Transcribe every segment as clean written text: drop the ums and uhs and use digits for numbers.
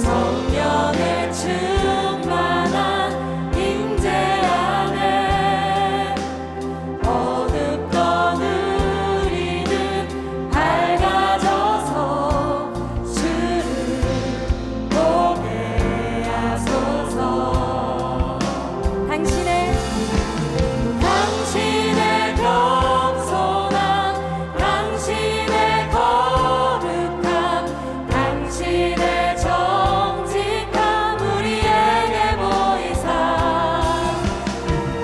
성령의 충만한 임재 안에 어둡던 우리는 밝아져서 주를 보게 하소서. 당신의 겸손함, 당신의 거룩함, 당신의 정직함 우리에게 보이사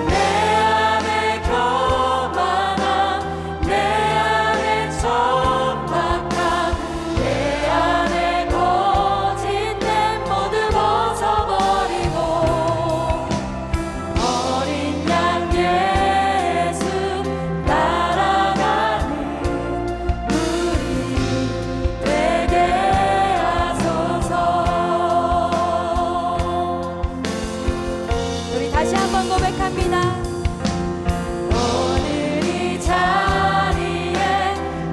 내 안에 교만함, 내 안에 천박함, 내 안에 거짓됨 모두 벗어버리고 어린 양 예수 따라가는 우리 되게 하소서. 우리 다시 한번 고백합니다. 오늘 이 자리에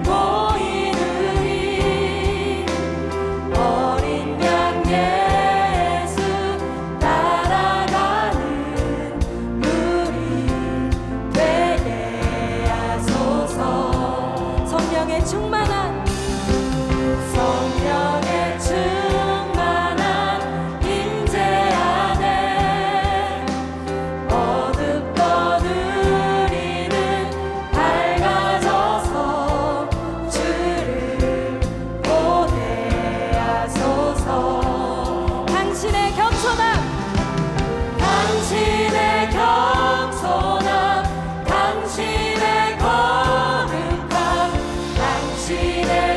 모이느니 어린 양 예수 따라가는 우리 되게 하소서. 성령의 충만한 임재 안에 어둡던 우리는 밝아져서 주를 보게 하소서. 당신의 겸손함, 당신의 겸손함, 당신의 거룩함, 당신의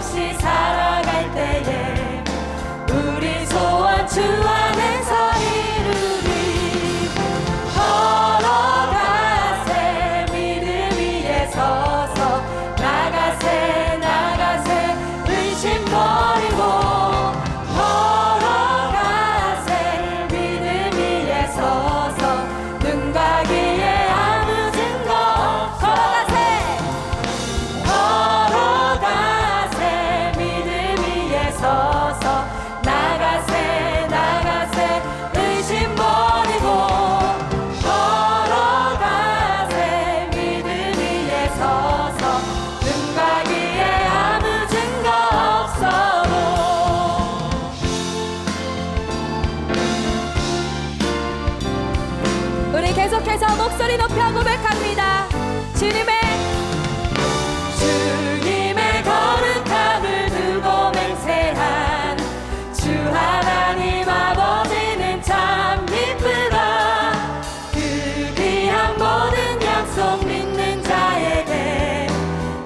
없이 살아갈 때에 우리 소원 주 안에서 이루리. 걸어가세 믿음 위에 서서 나가세 나가세 의심 버리고 걸어가세 믿음 위에 서서 눈 가기에 아무 증거 걸어가세 걸어가세 믿음 위에 서서 나가세 나가세 의심 버리고 걸어가세 믿음 위에 서서 눈 가기에 아무 증거 없어도 우리 계속해서 목소리 높여 고백합니다. 주님의 거룩함을 두고 맹세한 주 하나님 아버지는 참 기쁘다. 그 귀한 모든 약속 믿는 자에게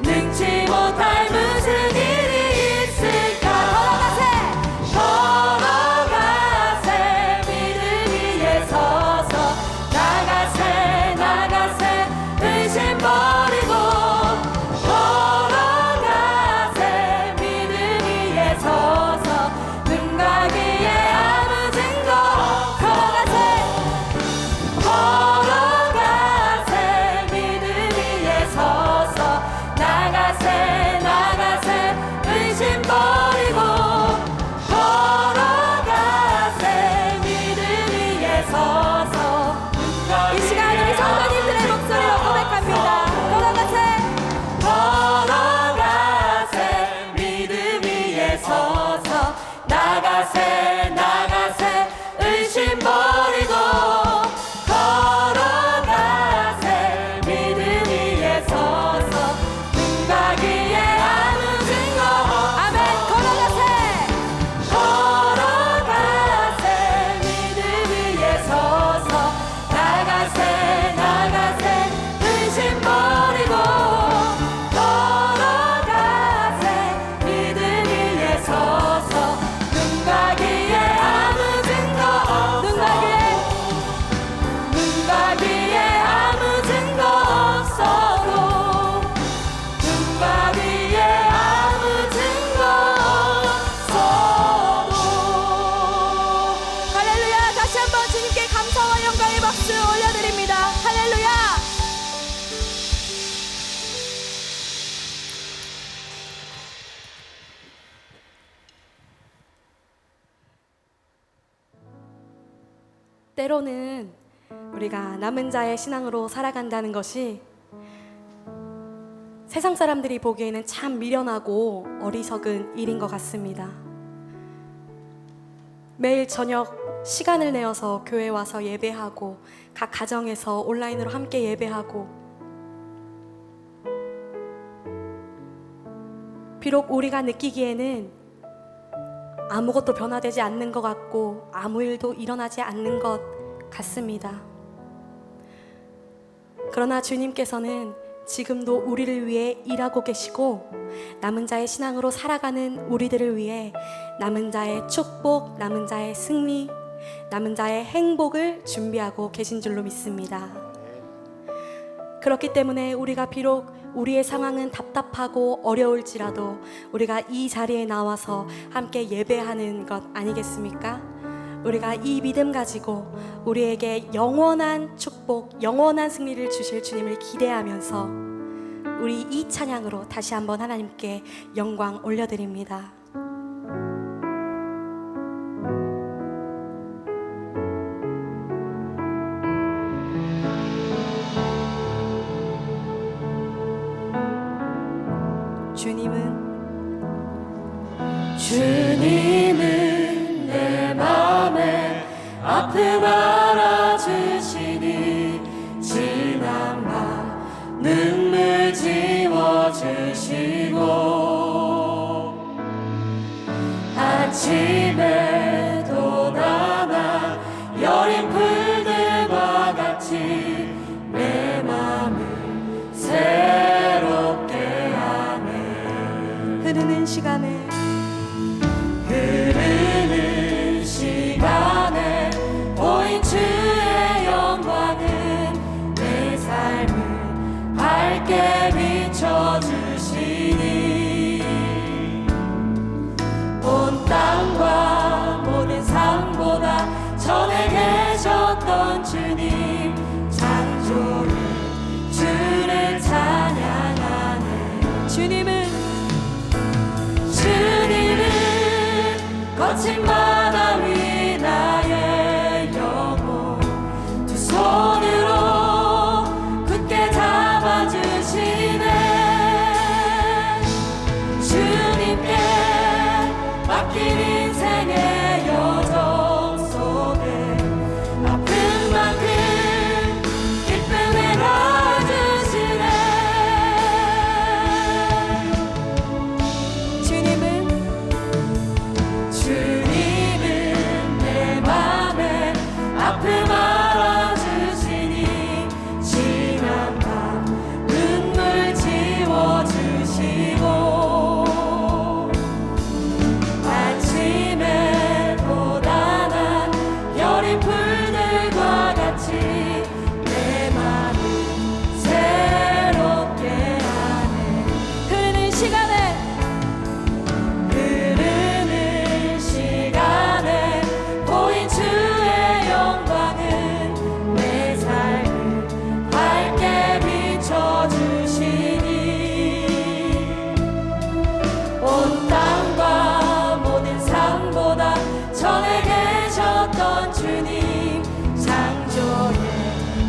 능치 못할 무슨 일이 있을까. 걸어가세 믿음 위에 서서 나가세 나가세 의심 버리고 걸어가세 믿음 위에 서서 눈 가기에 아무 증거 걸어가세 믿음 위에 서서 나가세 나가세 의심 버리고 걸어가세 믿음 위에 서서 이 시간 우리 성도님들의 목소리로 고백합니다. 걸어가세 믿음 위에 서서 나가세 나가세 의심 버리고 걸어가세 믿음 위에 서서 눈 가기에 아무 증거 아멘. 걸어가세 믿음 위에 서서 나가세 나가세 의심 버리고 걸어가세 믿음 위에 서서 눈 가기에 아무 증거 눈 가기에 아무 증거 없어도 눈 가기에 아무 증거 없어도 할렐루야. 다시 한번 주님께 감사와 영광의 박수 올려드립니다. 할렐루야. 때로는 우리가 남은 자의 신앙으로 살아간다는 것이 세상 사람들이 보기에는 참 미련하고 어리석은 일인 것 같습니다. 매일 저녁 시간을 내어서 교회 와서 예배하고 각 가정에서 온라인으로 함께 예배하고 비록 우리가 느끼기에는 아무것도 변화되지 않는 것 같고 아무 일도 일어나지 않는 것 같습니다. 그러나 주님께서는 지금도 우리를 위해 일하고 계시고 남은 자의 신앙으로 살아가는 우리들을 위해 남은 자의 축복, 남은 자의 승리, 남은 자의 행복을 준비하고 계신 줄로 믿습니다. 그렇기 때문에 우리가 비록 우리의 상황은 답답하고 어려울지라도 우리가 이 자리에 나와서 함께 예배하는 것 아니겠습니까? 우리가 이 믿음 가지고 우리에게 영원한 축복, 영원한 승리를 주실 주님을 기대하면서 우리 이 찬양으로 다시 한번 하나님께 영광 올려드립니다. 주님은 내 맘에 아픔 알아주시니 지난 밤 눈물 지워주시고 아침에 돋아나 여린 풀들과 같이 내 맘을 새롭게 하네. 흐르는 시간에 보인 주의 영광은 내 삶을 밝게 비춰주시니 온 땅과 모든 상보다 전에 계셨던 주님 창조의 주를 찬양하네. 주님은 거친 바다 위 나의 영혼 두 손으로 굳게 잡아주시네. 주님께 맡긴 인생의 여정 속에 아픈 만큼 기쁨에 넣어주시네. 주님은 내 맘에 아픔 알아주시니 지난 밤 눈물 지워주시고 아침에 돋아난 여린 풀들과 같이 내 맘을 새롭게 하네. 흐르는 시간에 보인 주의 영광은 내 삶을 밝게 비춰주시니 온 땅과 모든 상보다 전에 계셨던 주님 창조의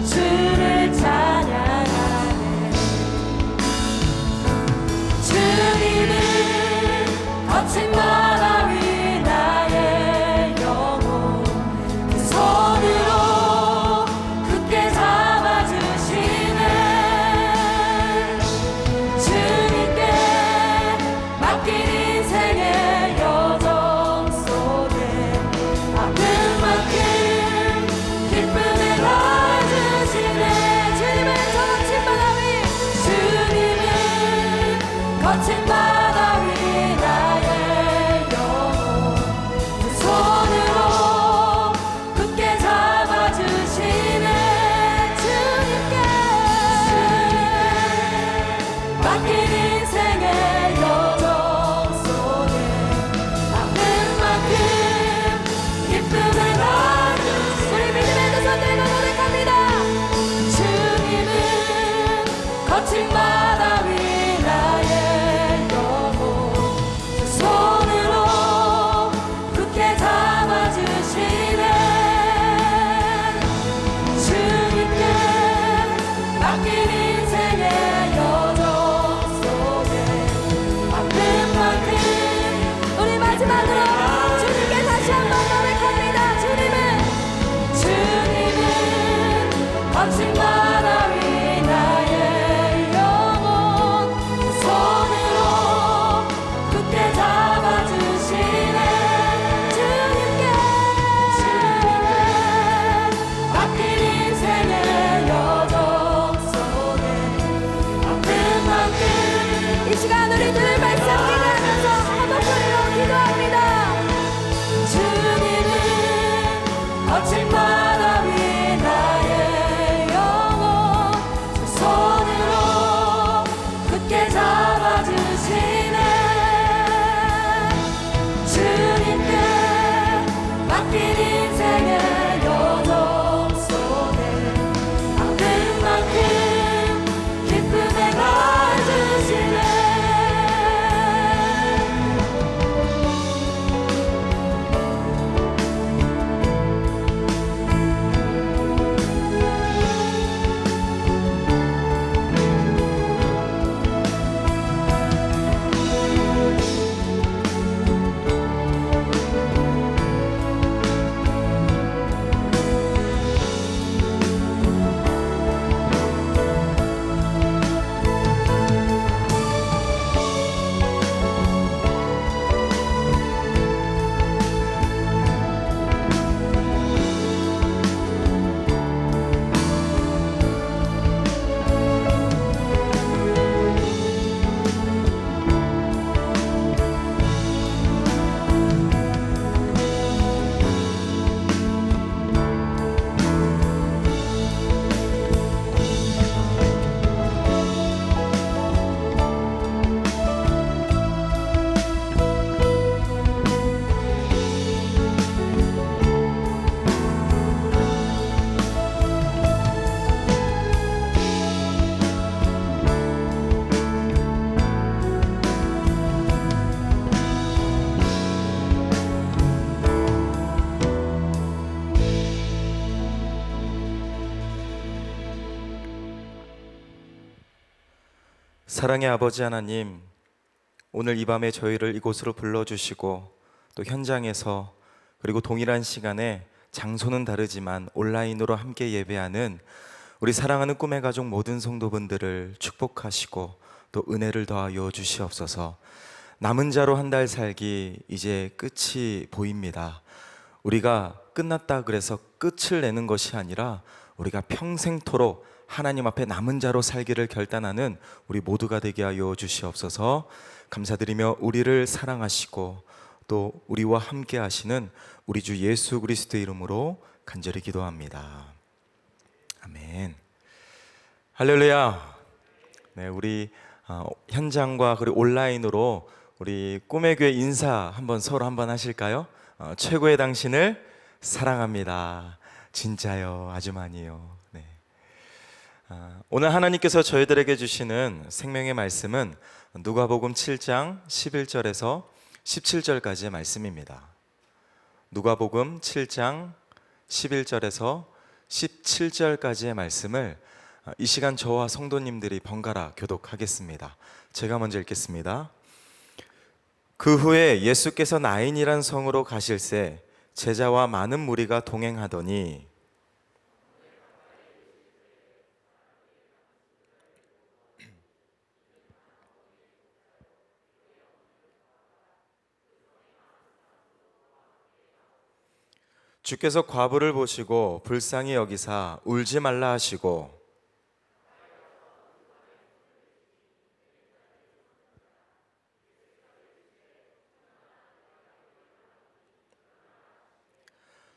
주를 찬양하네. 주님은 거친 바다 위 나의 영혼 그 손으로 굳게 잡아주시네. 주님께 맡긴 인생의 여정 속에 아픈 만큼 기쁨에 넣어주시네. 주님은 저 거친 바다 위 주님은 거친 바다 위 나의 영혼 두 손으로 굳게 잡아주시네. 주님께 맡긴 인생의 여정 속에 아픈 만큼 기쁨을 넣어주시네. 우리 믿음의 두 손 들고 고백합니다. 주님은 거친 바다 위 나의 영혼 사랑의 아버지 하나님, 오늘 이 밤에 저희를 이곳으로 불러주시고 또 현장에서 그리고 동일한 시간에 장소는 다르지만 온라인으로 함께 예배하는 우리 사랑하는 꿈의 가족 모든 성도분들을 축복하시고 또 은혜를 더하여 주시옵소서. 남은 자로 한 달 살기 이제 끝이 보입니다. 우리가 끝났다 그래서 끝을 내는 것이 아니라 우리가 평생토록 하나님 앞에 남은 자로 살기를 결단하는 우리 모두가 되게 하여 주시옵소서. 감사드리며 우리를 사랑하시고 또 우리와 함께 하시는 우리 주 예수 그리스도의 이름으로 간절히 기도합니다. 아멘. 할렐루야. 네, 우리 현장과 그리고 온라인으로 우리 꿈의 교회 인사 서로 한번 하실까요? 최고의 당신을 사랑합니다. 진짜요, 아주 많이요. 네. 오늘 하나님께서 저희들에게 주시는 생명의 말씀은 누가복음 7장 11절에서 17절까지의 말씀입니다. 누가복음 7장 11절에서 17절까지의 말씀을 이 시간 저와 성도님들이 번갈아 교독하겠습니다. 제가 먼저 읽겠습니다. 그 후에 예수께서 나인이란 성으로 가실새 제자와 많은 무리가 동행하더니 주께서 과부를 보시고 불쌍히 여기사 울지 말라 하시고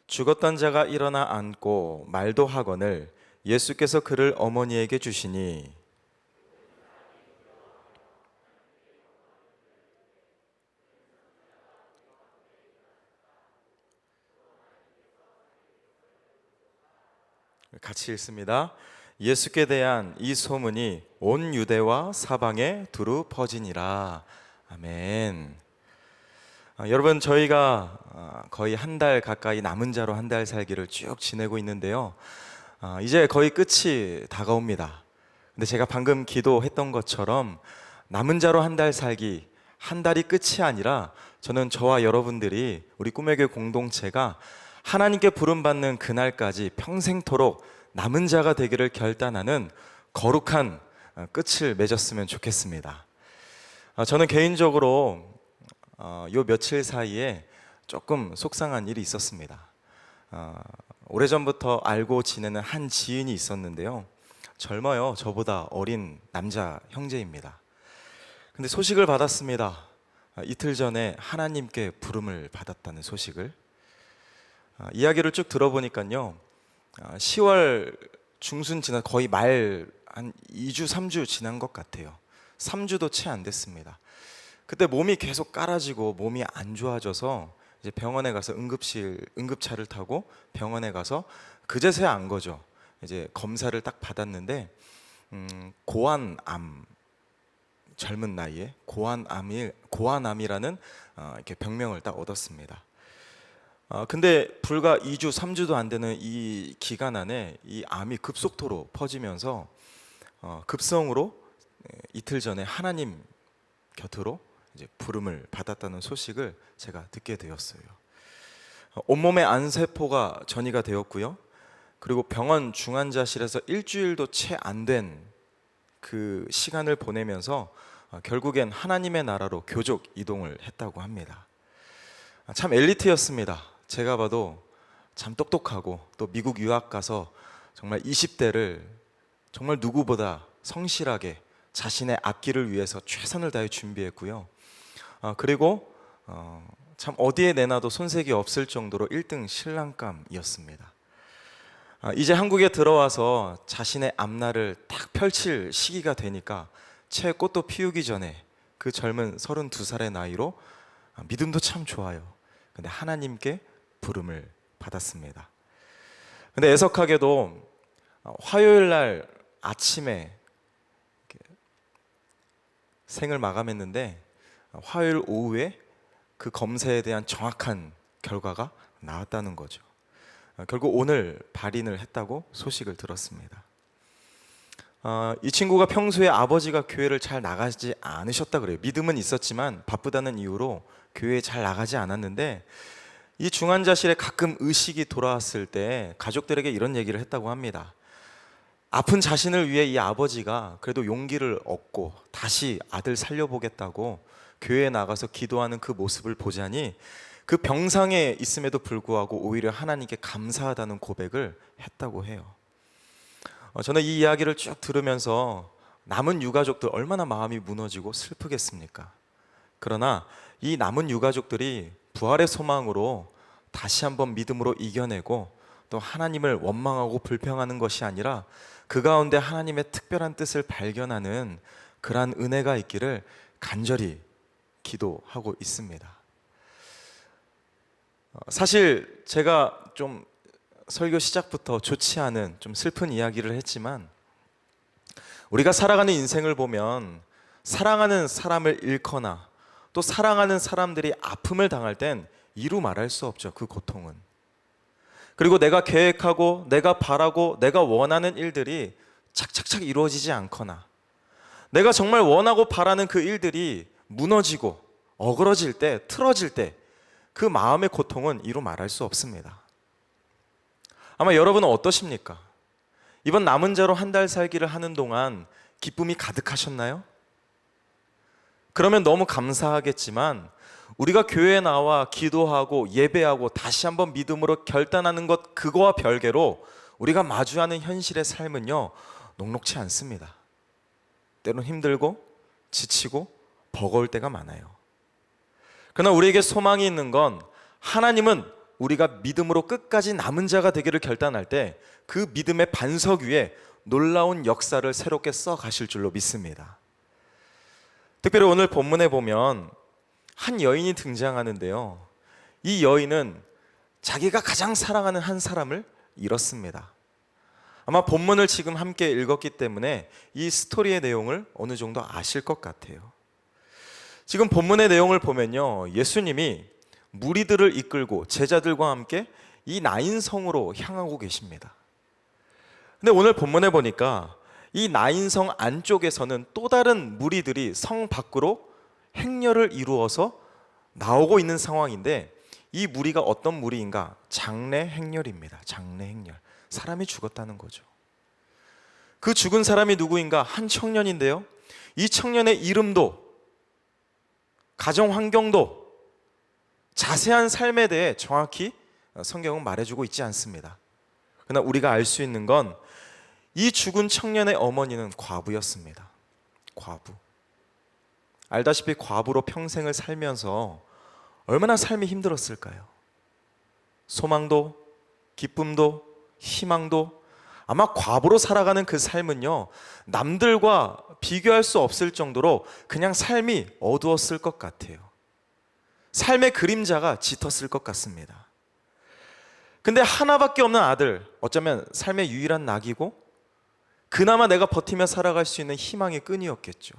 죽었던 자가 일어나 앉고 말도 하거늘 예수께서 그를 어머니에게 주시니 같이 읽습니다. 예수께 대한 이 소문이 온 유대와 사방에 두루 퍼지니라. 아멘. 여러분, 저희가 거의 한 달 가까이 남은 자로 한 달 살기를 쭉 지내고 있는데요. 이제 거의 끝이 다가옵니다. 근데 제가 방금 기도했던 것처럼 남은 자로 한 달 살기, 한 달이 끝이 아니라 저는 저와 여러분들이 우리 꿈의 교회 공동체가 하나님께 부름받는 그날까지 평생토록 남은 자가 되기를 결단하는 거룩한 끝을 맺었으면 좋겠습니다. 저는 개인적으로 요 며칠 사이에 조금 속상한 일이 있었습니다. 오래전부터 알고 지내는 한 지인이 있었는데요. 젊어요. 저보다 어린 남자 형제입니다. 근데 소식을 받았습니다. 이틀 전에 하나님께 부름을 받았다는 소식을. 이야기를 쭉 들어보니까요, 10월 중순 지나 거의 말 한 2주 3주 지난 것 같아요. 3주도 채 안 됐습니다. 그때 몸이 계속 깔아지고 몸이 안 좋아져서 이제 병원에 가서 응급차를 타고 병원에 가서 그제서야 안 거죠. 이제 검사를 딱 받았는데 고환암, 젊은 나이에 고환암이라는 이렇게 병명을 딱 얻었습니다. 근데 불과 2주, 3주도 안 되는 이 기간 안에 이 암이 급속도로 퍼지면서 급성으로 이틀 전에 하나님 곁으로 이제 부름을 받았다는 소식을 제가 듣게 되었어요. 온몸에 안세포가 전이가 되었고요. 그리고 병원 중환자실에서 일주일도 채 안 된 그 시간을 보내면서 결국엔 하나님의 나라로 교족 이동을 했다고 합니다. 참 엘리트였습니다. 제가 봐도 참 똑똑하고 또 미국 유학 가서 정말 20대를 정말 누구보다 성실하게 자신의 앞길을 위해서 최선을 다해 준비했고요. 그리고 참 어디에 내놔도 손색이 없을 정도로 1등 신랑감이었습니다. 이제 한국에 들어와서 자신의 앞날을 딱 펼칠 시기가 되니까 채 꽃도 피우기 전에 그 젊은 32살의 나이로 믿음도 참 좋아요. 근데 하나님께 부름을 받았습니다. 근데 애석하게도 화요일 날 아침에 생을 마감했는데 화요일 오후에 그 검사에 대한 정확한 결과가 나왔다는 거죠. 결국 오늘 발인을 했다고 소식을 들었습니다. 이 친구가 평소에 아버지가 교회를 잘 나가지 않으셨다 그래요. 믿음은 있었지만 바쁘다는 이유로 교회에 잘 나가지 않았는데, 이 중환자실에 가끔 의식이 돌아왔을 때 가족들에게 이런 얘기를 했다고 합니다. 아픈 자신을 위해 이 아버지가 그래도 용기를 얻고 다시 아들 살려보겠다고 교회에 나가서 기도하는 그 모습을 보자니 그 병상에 있음에도 불구하고 오히려 하나님께 감사하다는 고백을 했다고 해요. 저는 이 이야기를 쭉 들으면서 남은 유가족들 얼마나 마음이 무너지고 슬프겠습니까? 그러나 이 남은 유가족들이 부활의 소망으로 다시 한번 믿음으로 이겨내고 또 하나님을 원망하고 불평하는 것이 아니라 그 가운데 하나님의 특별한 뜻을 발견하는 그러한 은혜가 있기를 간절히 기도하고 있습니다. 사실 제가 좀 설교 시작부터 좋지 않은 좀 슬픈 이야기를 했지만, 우리가 살아가는 인생을 보면 사랑하는 사람을 잃거나 또 사랑하는 사람들이 아픔을 당할 땐 이루 말할 수 없죠, 그 고통은. 그리고 내가 계획하고 내가 바라고 내가 원하는 일들이 착착착 이루어지지 않거나 내가 정말 원하고 바라는 그 일들이 무너지고 어그러질 때, 틀어질 때 그 마음의 고통은 이루 말할 수 없습니다. 아마 여러분은 어떠십니까? 이번 남은 자로 한 달 살기를 하는 동안 기쁨이 가득하셨나요? 그러면 너무 감사하겠지만 우리가 교회에 나와 기도하고 예배하고 다시 한번 믿음으로 결단하는 것, 그거와 별개로 우리가 마주하는 현실의 삶은요, 녹록치 않습니다. 때론 힘들고 지치고 버거울 때가 많아요. 그러나 우리에게 소망이 있는 건, 하나님은 우리가 믿음으로 끝까지 남은 자가 되기를 결단할 때 그 믿음의 반석 위에 놀라운 역사를 새롭게 써 가실 줄로 믿습니다. 특별히 오늘 본문에 보면 한 여인이 등장하는데요, 이 여인은 자기가 가장 사랑하는 한 사람을 잃었습니다. 아마 본문을 지금 함께 읽었기 때문에 이 스토리의 내용을 어느 정도 아실 것 같아요. 지금 본문의 내용을 보면요, 예수님이 무리들을 이끌고 제자들과 함께 이 나인성으로 향하고 계십니다. 근데 오늘 본문에 보니까 이 나인성 안쪽에서는 또 다른 무리들이 성 밖으로 행렬을 이루어서 나오고 있는 상황인데, 이 무리가 어떤 무리인가? 장례 행렬입니다. 장례 행렬. 사람이 죽었다는 거죠. 그 죽은 사람이 누구인가? 한 청년인데요, 이 청년의 이름도 가정 환경도 자세한 삶에 대해 정확히 성경은 말해주고 있지 않습니다. 그러나 우리가 알 수 있는 건 이 죽은 청년의 어머니는 과부였습니다. 과부. 알다시피 과부로 평생을 살면서 얼마나 삶이 힘들었을까요? 소망도 기쁨도 희망도, 아마 과부로 살아가는 그 삶은요, 남들과 비교할 수 없을 정도로 그냥 삶이 어두웠을 것 같아요. 삶의 그림자가 짙었을 것 같습니다. 근데 하나밖에 없는 아들, 어쩌면 삶의 유일한 낙이고 그나마 내가 버티며 살아갈 수 있는 희망의 끈이었겠죠.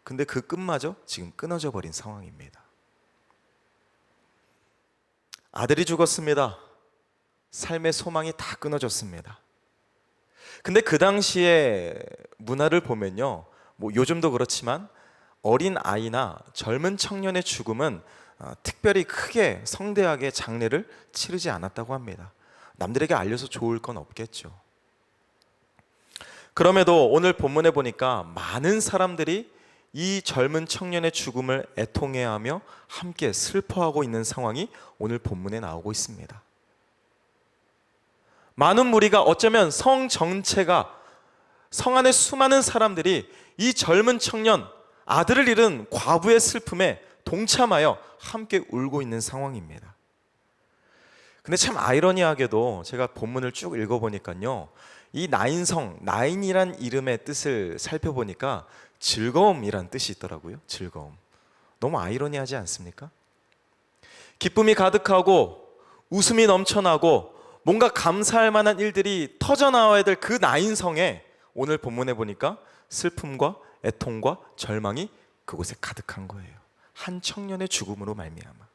근데 그 끈마저 지금 끊어져 버린 상황입니다. 아들이 죽었습니다. 삶의 소망이 다 끊어졌습니다. 근데 그 당시에 문화를 보면요, 뭐 요즘도 그렇지만 어린 아이나 젊은 청년의 죽음은 특별히 크게 성대하게 장례를 치르지 않았다고 합니다. 남들에게 알려서 좋을 건 없겠죠. 그럼에도 오늘 본문에 보니까 많은 사람들이 이 젊은 청년의 죽음을 애통해하며 함께 슬퍼하고 있는 상황이 오늘 본문에 나오고 있습니다. 많은 무리가, 어쩌면 성 전체가, 성 안에 수많은 사람들이 이 젊은 청년, 아들을 잃은 과부의 슬픔에 동참하여 함께 울고 있는 상황입니다. 근데 참 아이러니하게도 제가 본문을 쭉 읽어보니까요, 이 나인성, 나인이란 이름의 뜻을 살펴보니까 즐거움이란 뜻이 있더라고요. 즐거움. 너무 아이러니하지 않습니까? 기쁨이 가득하고 웃음이 넘쳐나고 뭔가 감사할 만한 일들이 터져나와야 될 그 나인성에 오늘 본문에 보니까 슬픔과 애통과 절망이 그곳에 가득한 거예요. 한 청년의 죽음으로 말미암아.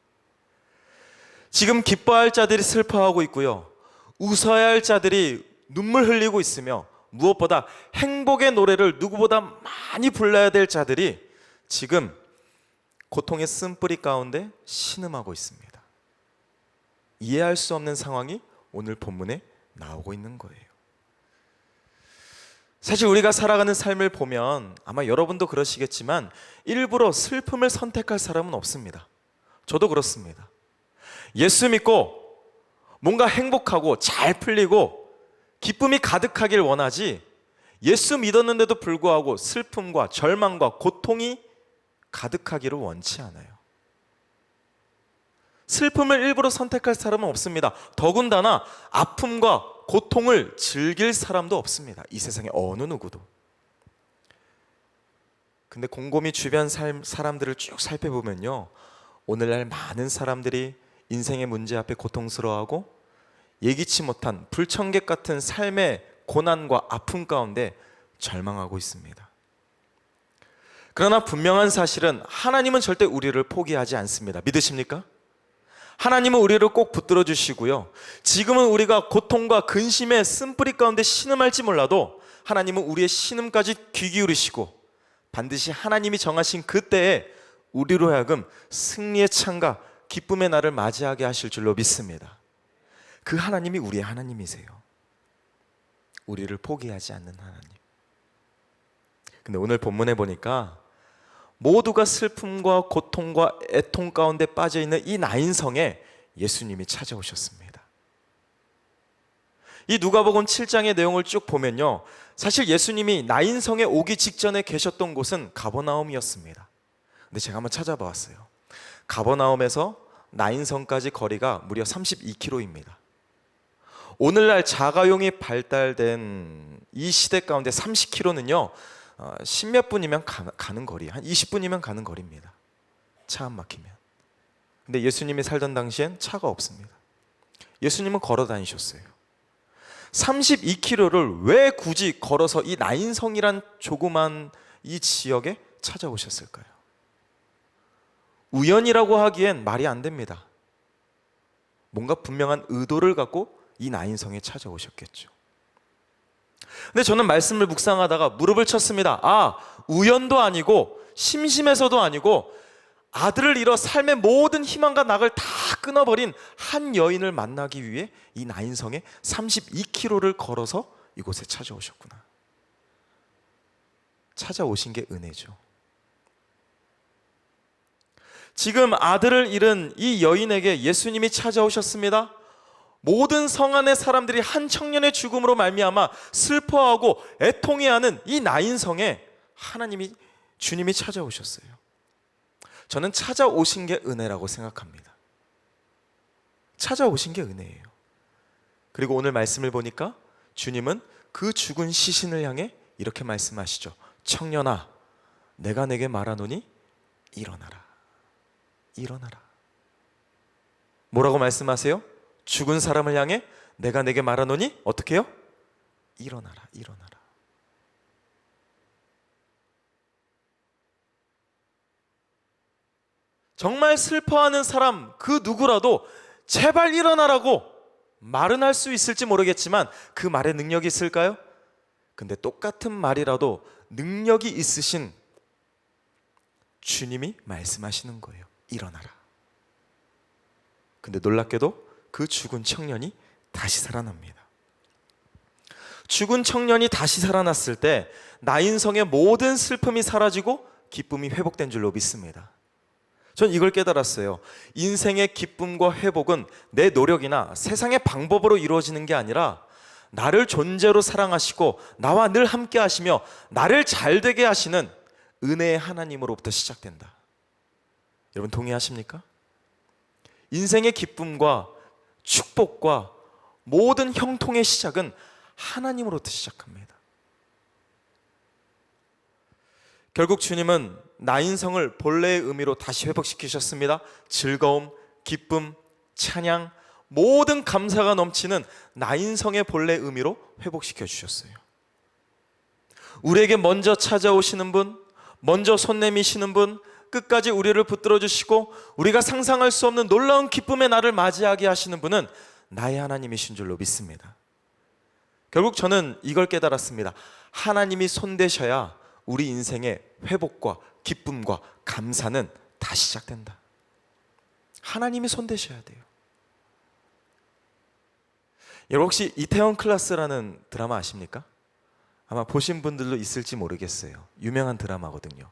지금 기뻐할 자들이 슬퍼하고 있고요, 웃어야 할 자들이 눈물 흘리고 있으며 무엇보다 행복의 노래를 누구보다 많이 불러야 될 자들이 지금 고통의 쓴뿌리 가운데 신음하고 있습니다. 이해할 수 없는 상황이 오늘 본문에 나오고 있는 거예요. 사실 우리가 살아가는 삶을 보면 아마 여러분도 그러시겠지만 일부러 슬픔을 선택할 사람은 없습니다. 저도 그렇습니다. 예수 믿고 뭔가 행복하고 잘 풀리고 기쁨이 가득하길 원하지, 예수 믿었는데도 불구하고 슬픔과 절망과 고통이 가득하기를 원치 않아요. 슬픔을 일부러 선택할 사람은 없습니다. 더군다나 아픔과 고통을 즐길 사람도 없습니다. 이 세상에 어느 누구도. 근데 곰곰이 주변 사람들을 쭉 살펴보면요, 오늘날 많은 사람들이 인생의 문제 앞에 고통스러워하고 예기치 못한 불청객 같은 삶의 고난과 아픔 가운데 절망하고 있습니다. 그러나 분명한 사실은 하나님은 절대 우리를 포기하지 않습니다. 믿으십니까? 하나님은 우리를 꼭 붙들어 주시고요, 지금은 우리가 고통과 근심의 쓴뿌리 가운데 신음할지 몰라도 하나님은 우리의 신음까지 귀 기울이시고 반드시 하나님이 정하신 그때에 우리로 하여금 승리의 창과 기쁨의 날을 맞이하게 하실 줄로 믿습니다. 그 하나님이 우리의 하나님이세요. 우리를 포기하지 않는 하나님. 근데 오늘 본문에 보니까 모두가 슬픔과 고통과 애통 가운데 빠져있는 이 나인성에 예수님이 찾아오셨습니다. 이 누가복음 7장의 내용을 쭉 보면요, 사실 예수님이 나인성에 오기 직전에 계셨던 곳은 가버나움이었습니다. 근데 제가 한번 찾아봤어요. 가버나움에서 나인성까지 거리가 무려 32km입니다. 오늘날 자가용이 발달된 이 시대 가운데 30km는요 10몇 분이면 가는 거리, 한 20분이면 가는 거리입니다. 차 안 막히면. 근데 예수님이 살던 당시엔 차가 없습니다. 예수님은 걸어 다니셨어요. 32km를 왜 굳이 걸어서 이 나인성이란 조그만 이 지역에 찾아오셨을까요? 우연이라고 하기엔 말이 안 됩니다. 뭔가 분명한 의도를 갖고 이 나인성에 찾아오셨겠죠. 근데 저는 말씀을 묵상하다가 무릎을 쳤습니다. 아, 우연도 아니고 심심해서도 아니고 아들을 잃어 삶의 모든 희망과 낙을 다 끊어버린 한 여인을 만나기 위해 이 나인성에 32km를 걸어서 이곳에 찾아오셨구나. 찾아오신 게 은혜죠. 지금 아들을 잃은 이 여인에게 예수님이 찾아오셨습니다. 모든 성 안의 사람들이 한 청년의 죽음으로 말미암아 슬퍼하고 애통해하는 이 나인성에 주님이 찾아오셨어요. 저는 찾아오신 게 은혜라고 생각합니다. 찾아오신 게 은혜예요. 그리고 오늘 말씀을 보니까 주님은 그 죽은 시신을 향해 이렇게 말씀하시죠. 청년아, 내가 내게 말하노니 일어나라. 일어나라. 뭐라고 말씀하세요? 죽은 사람을 향해 내가 내게 말하노니 어떻게 해요? 일어나라, 일어나라. 정말 슬퍼하는 사람 그 누구라도 제발 일어나라고 말은 할 수 있을지 모르겠지만 그 말에 능력이 있을까요? 근데 똑같은 말이라도 능력이 있으신 주님이 말씀하시는 거예요. 일어나라. 근데 놀랍게도 그 죽은 청년이 다시 살아납니다. 죽은 청년이 다시 살아났을 때 나인성의 모든 슬픔이 사라지고 기쁨이 회복된 줄로 믿습니다. 전 이걸 깨달았어요. 인생의 기쁨과 회복은 내 노력이나 세상의 방법으로 이루어지는 게 아니라 나를 존재로 사랑하시고 나와 늘 함께 하시며 나를 잘되게 하시는 은혜의 하나님으로부터 시작된다. 여러분 동의하십니까? 인생의 기쁨과 축복과 모든 형통의 시작은 하나님으로부터 시작합니다. 결국 주님은 나인성을 본래의 의미로 다시 회복시키셨습니다. 즐거움, 기쁨, 찬양, 모든 감사가 넘치는 나인성의 본래 의미로 회복시켜 주셨어요. 우리에게 먼저 찾아오시는 분, 먼저 손 내미시는 분, 끝까지 우리를 붙들어 주시고 우리가 상상할 수 없는 놀라운 기쁨의 날을 맞이하게 하시는 분은 나의 하나님이신 줄로 믿습니다. 결국 저는 이걸 깨달았습니다. 하나님이 손대셔야 우리 인생의 회복과 기쁨과 감사는 다시 시작된다. 하나님이 손대셔야 돼요. 여러분 혹시 이태원 클라스라는 드라마 아십니까? 아마 보신 분들도 있을지 모르겠어요. 유명한 드라마거든요.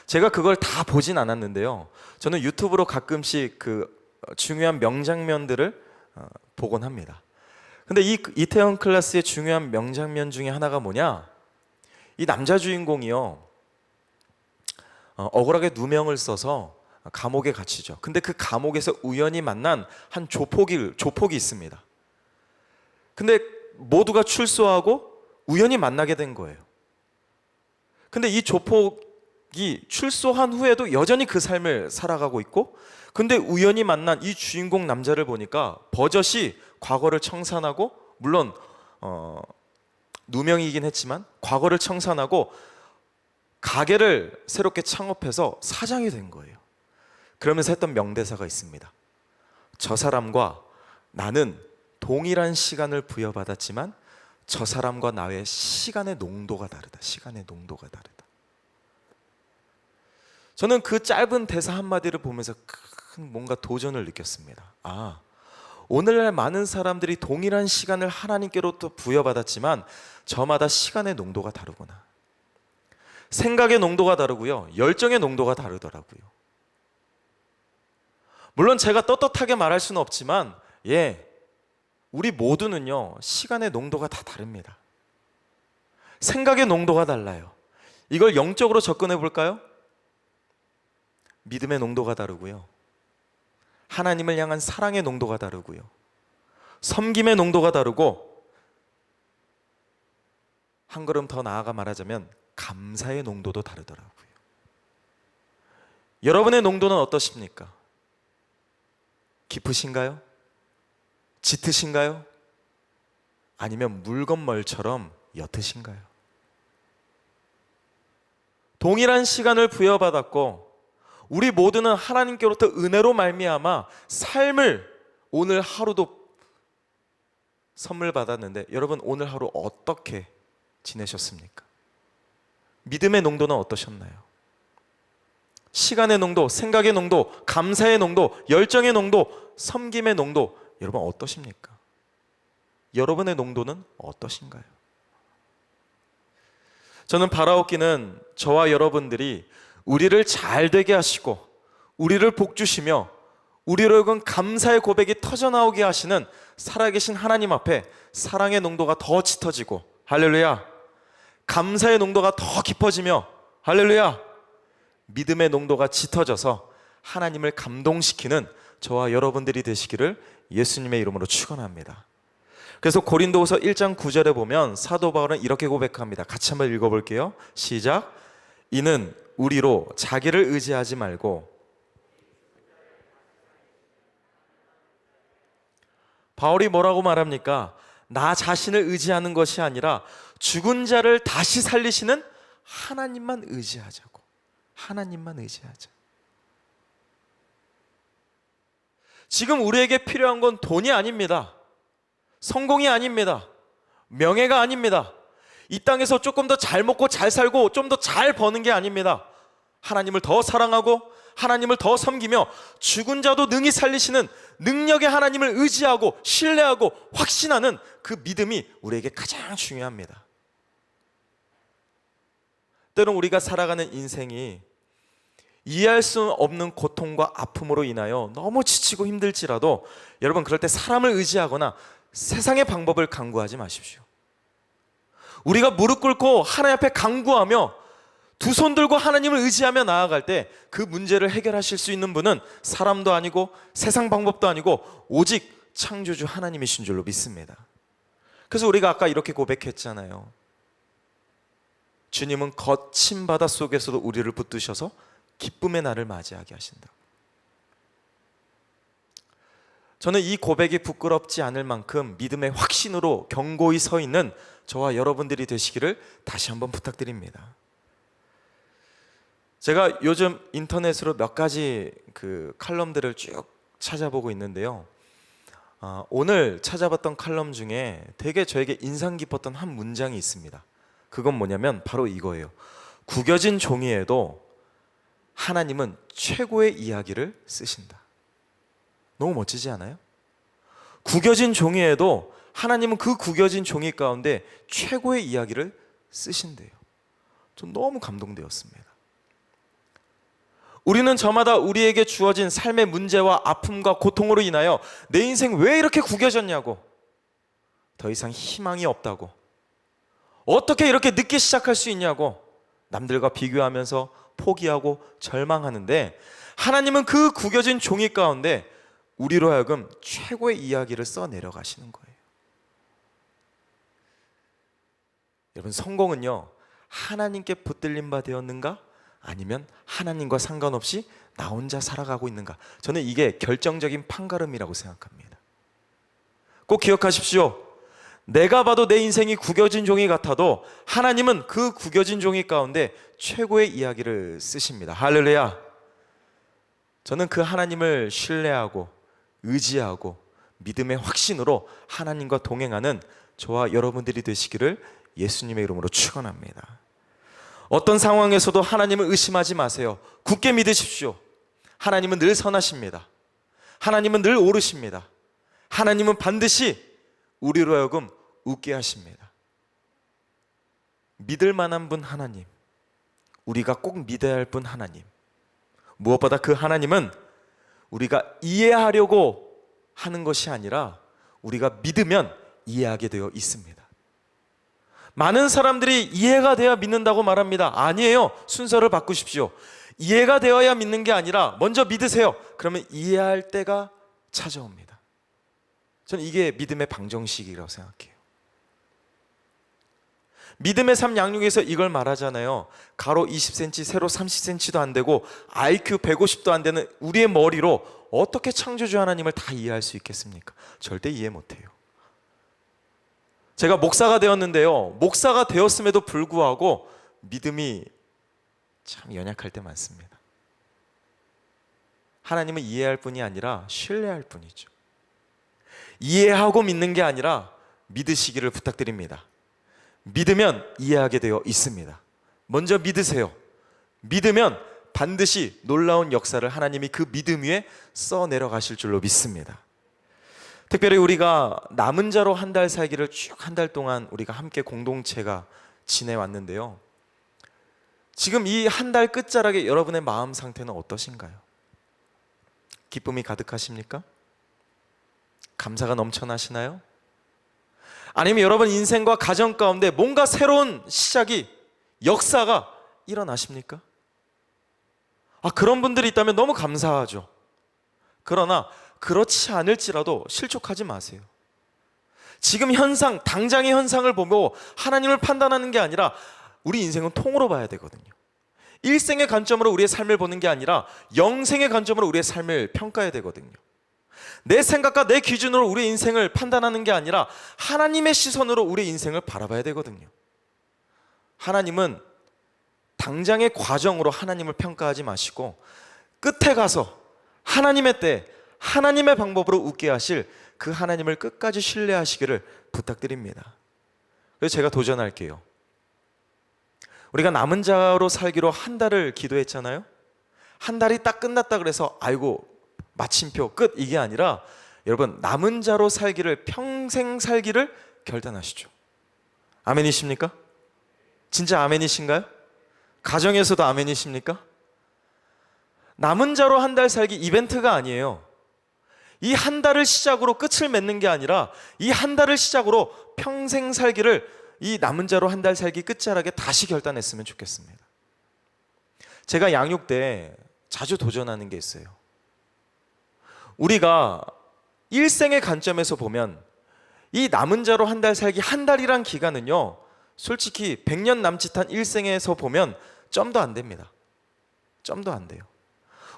제가 그걸 다 보진 않았는데요. 저는 유튜브로 가끔씩 그 중요한 명장면들을 보곤 합니다. 근데 이 이태원 클라스의 중요한 명장면 중에 하나가 뭐냐? 이 남자 주인공이요, 억울하게 누명을 써서 감옥에 갇히죠. 근데 그 감옥에서 우연히 만난 한 조폭이 있습니다. 근데 모두가 출소하고 우연히 만나게 된 거예요. 근데 이 조폭이 출소한 후에도 여전히 그 삶을 살아가고 있고, 근데 우연히 만난 이 주인공 남자를 보니까 버젓이 과거를 청산하고, 물론 누명이긴 했지만 과거를 청산하고 가게를 새롭게 창업해서 사장이 된 거예요. 그러면서 했던 명대사가 있습니다. 저 사람과 나는 동일한 시간을 부여받았지만 저 사람과 나의 시간의 농도가 다르다. 시간의 농도가 다르다. 저는 그 짧은 대사 한마디를 보면서 큰 뭔가 도전을 느꼈습니다. 아, 오늘날 많은 사람들이 동일한 시간을 하나님께로부터 부여받았지만 저마다 시간의 농도가 다르구나. 생각의 농도가 다르고요, 열정의 농도가 다르더라고요. 물론 제가 떳떳하게 말할 수는 없지만 우리 모두는요, 시간의 농도가 다 다릅니다. 생각의 농도가 달라요. 이걸 영적으로 접근해 볼까요? 믿음의 농도가 다르고요, 하나님을 향한 사랑의 농도가 다르고요, 섬김의 농도가 다르고, 한 걸음 더 나아가 말하자면 감사의 농도도 다르더라고요. 여러분의 농도는 어떠십니까? 깊으신가요? 짙으신가요? 아니면 물건멀처럼 옅으신가요? 동일한 시간을 부여받았고 우리 모두는 하나님께로부터 은혜로 말미암아 삶을 오늘 하루도 선물 받았는데, 여러분 오늘 하루 어떻게 지내셨습니까? 믿음의 농도는 어떠셨나요? 시간의 농도, 생각의 농도, 감사의 농도, 열정의 농도, 섬김의 농도, 여러분 어떠십니까? 여러분의 농도는 어떠신가요? 저는 바라옵기는 저와 여러분들이 우리를 잘 되게 하시고 우리를 복주시며 우리로군 감사의 고백이 터져나오게 하시는 살아계신 하나님 앞에 사랑의 농도가 더 짙어지고, 할렐루야, 감사의 농도가 더 깊어지며, 할렐루야, 믿음의 농도가 짙어져서 하나님을 감동시키는 저와 여러분들이 되시기를 예수님의 이름으로 축원합니다. 그래서 고린도후서 1장 9절에 보면 사도 바울은 이렇게 고백합니다. 같이 한번 읽어볼게요. 시작. 이는 우리로 자기를 의지하지 말고, 바울이 뭐라고 말합니까? 나 자신을 의지하는 것이 아니라 죽은 자를 다시 살리시는 하나님만 의지하자고. 하나님만 의지하자. 지금 우리에게 필요한 건 돈이 아닙니다. 성공이 아닙니다. 명예가 아닙니다. 이 땅에서 조금 더 잘 먹고 잘 살고 좀 더 잘 버는 게 아닙니다. 하나님을 더 사랑하고 하나님을 더 섬기며 죽은 자도 능히 살리시는 능력의 하나님을 의지하고 신뢰하고 확신하는 그 믿음이 우리에게 가장 중요합니다. 때론 우리가 살아가는 인생이 이해할 수 없는 고통과 아픔으로 인하여 너무 지치고 힘들지라도, 여러분 그럴 때 사람을 의지하거나 세상의 방법을 강구하지 마십시오. 우리가 무릎 꿇고 하나님 앞에 강구하며 두 손 들고 하나님을 의지하며 나아갈 때 그 문제를 해결하실 수 있는 분은 사람도 아니고 세상 방법도 아니고 오직 창조주 하나님이신 줄로 믿습니다. 그래서 우리가 아까 이렇게 고백했잖아요. 주님은 거친 바다 속에서도 우리를 붙드셔서 기쁨의 날을 맞이하게 하신다. 저는 이 고백이 부끄럽지 않을 만큼 믿음의 확신으로 견고히 서 있는 저와 여러분들이 되시기를 다시 한번 부탁드립니다. 제가 요즘 인터넷으로 몇 가지 그 칼럼들을 쭉 찾아보고 있는데요. 오늘 찾아봤던 칼럼 중에 되게 저에게 인상 깊었던 한 문장이 있습니다. 그건 뭐냐면 바로 이거예요. 구겨진 종이에도 하나님은 최고의 이야기를 쓰신다. 너무 멋지지 않아요? 구겨진 종이에도 하나님은 그 구겨진 종이 가운데 최고의 이야기를 쓰신대요. 전 너무 감동되었습니다. 우리는 저마다 우리에게 주어진 삶의 문제와 아픔과 고통으로 인하여 내 인생 왜 이렇게 구겨졌냐고, 더 이상 희망이 없다고, 어떻게 이렇게 늦게 시작할 수 있냐고 남들과 비교하면서 포기하고 절망하는데, 하나님은 그 구겨진 종이 가운데 우리로 하여금 최고의 이야기를 써내려 가시는 거예요. 여러분, 성공은요, 하나님께 붙들린 바 되었는가? 아니면 하나님과 상관없이 나 혼자 살아가고 있는가? 저는 이게 결정적인 판가름이라고 생각합니다. 꼭 기억하십시오. 내가 봐도 내 인생이 구겨진 종이 같아도 하나님은 그 구겨진 종이 가운데 최고의 이야기를 쓰십니다. 할렐루야. 저는 그 하나님을 신뢰하고 의지하고 믿음의 확신으로 하나님과 동행하는 저와 여러분들이 되시기를 예수님의 이름으로 축원합니다. 어떤 상황에서도 하나님을 의심하지 마세요. 굳게 믿으십시오. 하나님은 늘 선하십니다. 하나님은 늘 옳으십니다. 하나님은 반드시 우리로 하여금 웃게 하십니다. 믿을 만한 분 하나님, 우리가 꼭 믿어야 할 분 하나님, 무엇보다 그 하나님은 우리가 이해하려고 하는 것이 아니라 우리가 믿으면 이해하게 되어 있습니다. 많은 사람들이 이해가 돼야 믿는다고 말합니다. 아니에요. 순서를 바꾸십시오. 이해가 되어야 믿는 게 아니라 먼저 믿으세요. 그러면 이해할 때가 찾아옵니다. 저는 이게 믿음의 방정식이라고 생각해요. 믿음의 삶 양육에서 이걸 말하잖아요. 가로 20cm, 세로 30cm도 안 되고 IQ 150도 안 되는 우리의 머리로 어떻게 창조주 하나님을 다 이해할 수 있겠습니까? 절대 이해 못해요. 제가 목사가 되었는데요, 목사가 되었음에도 불구하고 믿음이 참 연약할 때 많습니다. 하나님은 이해할 뿐이 아니라 신뢰할 뿐이죠. 이해하고 믿는 게 아니라 믿으시기를 부탁드립니다. 믿으면 이해하게 되어 있습니다. 먼저 믿으세요. 믿으면 반드시 놀라운 역사를 하나님이 그 믿음 위에 써내려 가실 줄로 믿습니다. 특별히 우리가 남은 자로 한 달 살기를 쭉 한 달 동안 우리가 함께 공동체가 지내왔는데요, 지금 이 한 달 끝자락에 여러분의 마음 상태는 어떠신가요? 기쁨이 가득하십니까? 감사가 넘쳐나시나요? 아니면 여러분 인생과 가정 가운데 뭔가 새로운 시작이, 역사가 일어나십니까? 그런 분들이 있다면 너무 감사하죠. 그러나 그렇지 않을지라도 실족하지 마세요. 지금 현상, 당장의 현상을 보고 하나님을 판단하는 게 아니라 우리 인생은 통으로 봐야 되거든요. 일생의 관점으로 우리의 삶을 보는 게 아니라 영생의 관점으로 우리의 삶을 평가해야 되거든요. 내 생각과 내 기준으로 우리의 인생을 판단하는 게 아니라 하나님의 시선으로 우리의 인생을 바라봐야 되거든요. 하나님은 당장의 과정으로 하나님을 평가하지 마시고 끝에 가서 하나님의 때 하나님의 방법으로 웃게 하실 그 하나님을 끝까지 신뢰하시기를 부탁드립니다. 그래서 제가 도전할게요. 우리가 남은 자로 살기로 한 달을 기도했잖아요. 한 달이 딱 끝났다 그래서 아이고 마침표 끝, 이게 아니라 여러분 남은 자로 살기를, 평생 살기를 결단하시죠. 아멘이십니까? 진짜 아멘이신가요? 가정에서도 아멘이십니까? 남은 자로 한 달 살기 이벤트가 아니에요. 이 한 달을 시작으로 끝을 맺는 게 아니라 이 한 달을 시작으로 평생 살기를, 이 남은 자로 한 달 살기 끝자락에 다시 결단했으면 좋겠습니다. 제가 양육 때 자주 도전하는 게 있어요. 우리가 일생의 관점에서 보면 이 남은 자로 한 달 살기, 한 달이란 기간은요, 솔직히 100년 남짓한 일생에서 보면 점도 안 됩니다. 점도 안 돼요.